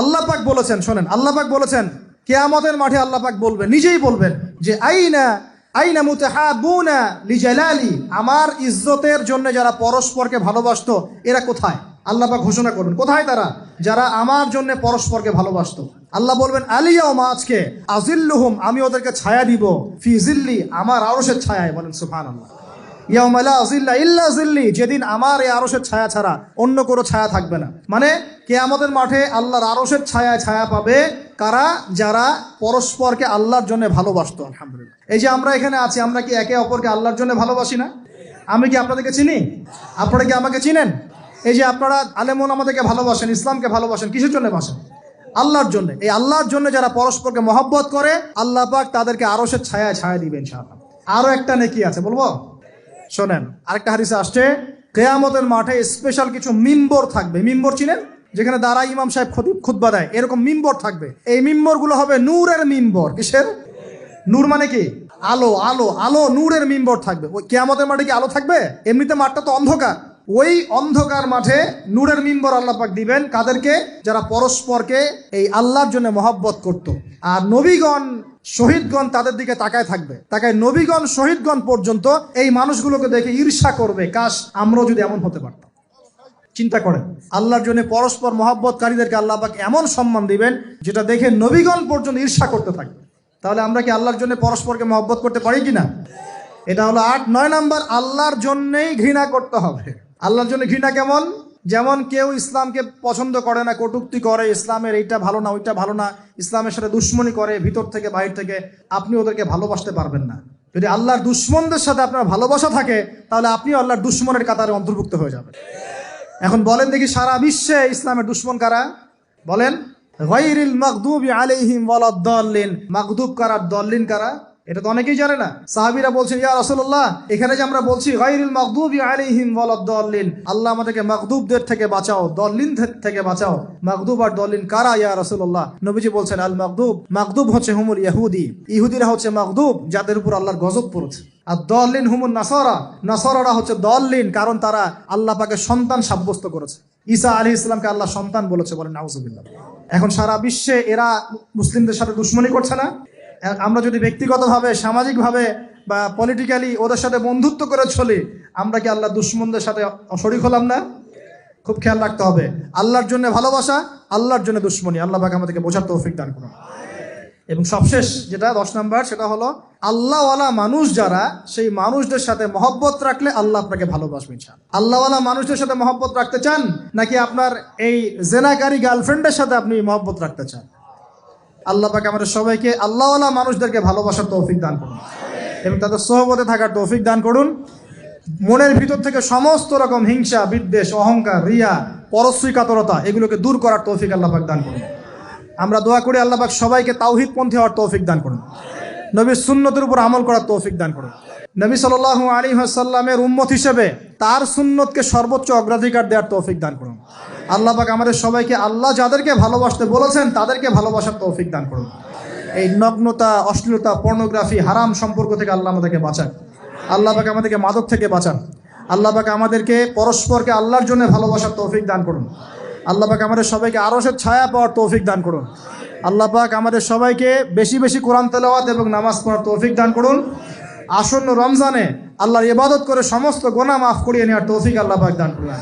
আল্লাহ পাক বলেছেন, শোনেন, আল্লাহ পাক বলেছেন কিয়ামতের মাঠে আল্লাহ পাক বলবেন, নিজেই বলবেন যে আইনা আইনা মুতাহাবুনা লিজালালি, আমার ইজ্জতের জন্য যারা পরস্পরকে ভালোবাসতো এরা কোথায়? আল্লাহ পাক ঘোষণা করবেন কোথায় তারা, যারা আমার জন্য পরস্পরকে ভালোবাসতো। আল্লাহ বলবেন আলিয়াউমা, আজকে, আজিল্লুহুম, আমি ওদেরকে ছায়া দিব, ফি জিল্লি, আমার আরশের ছায়ায়। বলেন সুবহানাল্লাহ। ইয়াউমা লা জিল্লা ইল্লা জিল্লি, যেদিন আমার এই আরশের ছায়া ছাড়া অন্য কোনো ছায়া থাকবে না। মানে কিয়ামতের মাঠে আল্লাহর আরশের ছায়ায় ছায়া পাবে কারা? যারা পরস্পরকে আল্লাহর জন্য ভালোবাসতো। আলহামদুলিল্লাহ, এই যে আমরা এখানে আছি, আমরা কি একে অপরকে আল্লাহর জন্য ভালোবাসি না? আমি কি আপনাদেরকে চিনি? আপনারা কি আমাকে চিনেন? এই যে আপনারা আলেমন আমাদেরকে ভালোবাসেন, ইসলামকে ভালোবাসেন, কিসের জন্য বাসেন? আল্লাহর জন্য। এই আল্লাহর জন্য যারা পরস্পরকে মহব্বত করে, আল্লাহ পাক তাদেরকে আরশের ছায়ায় ছায়া দিবেন ইনশাআল্লাহ। আরো একটা নেকি আছে, বলবো? শোনেন, আরেকটা হাদিসে আসছে কিয়ামতের মাঠে স্পেশাল কিছু মিম্বর থাকবে। মিম্বর চিনেন? যেখানে দাঁড়ায় ইমাম সাহেব খুতবা দেয়, এরকম মিম্বর থাকবে। এই মিম্বর গুলো হবে নূরের মিম্বর। কিসের? নূর মানে কি? আলো। আলো, আলো, নূরের মিম্বর থাকবে। ওই কিয়ামতের মাঠে কি আলো থাকবে? এমনিতে মাঠটা তো অন্ধকার। ওই অন্ধকার মাঠে নূরের মিম্বর আল্লাহ পাক দিবেন কাদেরকে? যারা পরস্পরকে এই আল্লাহর জন্য মহব্বত করত। আর নবীগণ, শহীদগণ তাদের দিকে তাকায় থাকবে। তাকায় নবীগণ, শহীদগণ পর্যন্ত এই মানুষগুলোকে দেখে ঈর্ষা করবে, কাশ আমরাও যদি এমন হতে পারতাম। চিন্তা করেন, আল্লাহর জন্য পরস্পর মহব্বতকারীদেরকে আল্লাহ পাক এমন সম্মান দিবেন যেটা দেখে নবীগণ পর্যন্ত ঈর্ষা করতে থাকবে। তাহলে আমরা কি আল্লাহর জন্য পরস্পরকে মহব্বত করতে পারি কিনা? এটা হলো 8-9 নাম্বার। আল্লাহর জন্যই ঘৃণা করতে হবে। আল্লাহর জন্য ঘৃণা কেমন? যেমন কেউ ইসলামকে পছন্দ করে না, কটূক্তি করে, ইসলামের এইটা ভালো না, ওইটা ভালো না, ইসলামের সাথে দুশ্মনী করে ভিতর থেকে বাহির থেকে, আপনি ওদেরকে ভালোবাসতে পারবেন না। যদি আল্লাহর দুশ্মনদের সাথে আপনার ভালোবাসা থাকে, তাহলে আপনিও আল্লাহর দুশ্মনের কাতারে অন্তর্ভুক্ত হয়ে যাবেন। এখন বলেন দেখি, সারা বিশ্বে ইসলামের দুশ্মন কারা? বলেন। গায়রিল মাগদুবি আলাইহিম ওয়ালাদ-দাল্লিন। মাগদুব কারা, দল্লিন কারা? এটা তো অনেকেই জানে না। সাহাবীরা বলছেন, ইয়া রাসূলুল্লাহ, এখানে যে আমরা বলছি গায়রিল মাগদুবি আলাইহিম ওয়ালাদ-দাল্লিন, আল্লাহ আমাদেরকে মাগদুবদের থেকে বাঁচাও, দল্লিন থেকে বাঁচাও। মাগদুব আর দল্লিন কারা ইয়া রাসূলুল্লাহ? নবীজি বলছেন, আল মাগদুব, মাগদুব হচ্ছে হুমুল ইহুদি, ইহুদিরা হচ্ছে মাগদুব, যাদের উপর আল্লাহর গজব পড়েছে। আর দল্লিন হুমুন নাসারা, নাসারারা হচ্ছে দল্লিন, কারণ তারা আল্লাহ পাকে সন্তান সাব্যস্ত করেছে। ঈসা আলাইহিস সালামকে আল্লাহ সন্তান বলেছে। বলেন নাউজুবিল্লাহ। এখন সারা বিশ্বে এরা মুসলিমদের সাথে দুশ্মনী করছে না? আমরা যদি ব্যক্তিগতভাবে, সামাজিকভাবে বা পলিটিক্যালি ওদের সাথে বন্ধুত্ব করে চলি, আমরা কি আল্লাহ দুশ্মনদের সাথে শরীক হলাম না? খুব খেয়াল রাখতে হবে। আল্লাহর জন্য ভালোবাসা, আল্লাহর জন্য দুশ্মনী। আল্লাহ পাক আমাদেরকে বোঝার তৌফিক দান করুন। এবং সবশেষ যেটা 10 নাম্বার, সেটা হলো আল্লাহওয়ালা মানুষ যারা, সেই মানুষদের সাথে মহব্বত রাখলে আল্লাহ আপনাকে ভালোবাসবেন। আল্লাহওয়ালা মানুষদের সাথে মহব্বত রাখতে চান, নাকি আপনার এই জেনাকারী গার্লফ্রেন্ডের সাথে আপনি মহব্বত রাখতে চান? আল্লাহ পাক আমাদের সবাইকে আল্লাহওয়ালা মানুষদেরকে ভালোবাসার তৌফিক দান করুন এবং তাদের সোহবতে থাকার তৌফিক দান করুন। মনের ভিতর থেকে সমস্ত রকম হিংসা, বিদ্বেষ, অহংকার, রিয়া, পরশ্রী কাতরতা, এগুলোকে দূর করার তৌফিক আল্লাহ পাক দান করুন। আমরা দোয়া করি আল্লাহ পাক সবাইকে তাওহীদপন্থী হওয়ার তৌফিক দান করুন, নবীর সুন্নতের উপর আমল করার তৌফিক দান করুন। নবী সাল্লাল্লাহু আলাইহি ওয়াসাল্লামের উম্মত হিসেবে তার সুন্নতকে সর্বোচ্চ অগ্রাধিকার দেওয়ার তৌফিক দান করুন। আল্লাহ পাক আমাদের সবাইকে আল্লাহ যাদেরকে ভালোবাসতে বলেছেন তাদেরকে ভালোবাসার তৌফিক দান করুন। এই নগ্নতা, অশ্লীলতা, পর্নোগ্রাফি, হারাম সম্পর্ক থেকে আল্লাহ আমাদেরকে বাঁচান। আল্লাহ পাক আমাদেরকে মাদক থেকে বাঁচান। আল্লাহ পাক আমাদেরকে পরস্পরকে আল্লাহর জন্য ভালোবাসার তৌফিক দান করুন। আল্লাহ পাক আমাদের সবাইকে আরশের ছায়া পাওয়ার তৌফিক দান করুন। আল্লাহ পাক আমাদের সবাইকে বেশি বেশি কোরআন তেলাওয়াত এবং নামাজ পড়ার তৌফিক দান করুন। আসন্ন রমজানে আল্লাহর ইবাদত করে সমস্ত গুনাহ মাফ করিয়ে নেওয়ার তৌফিক আল্লাহ পাক দান করুন।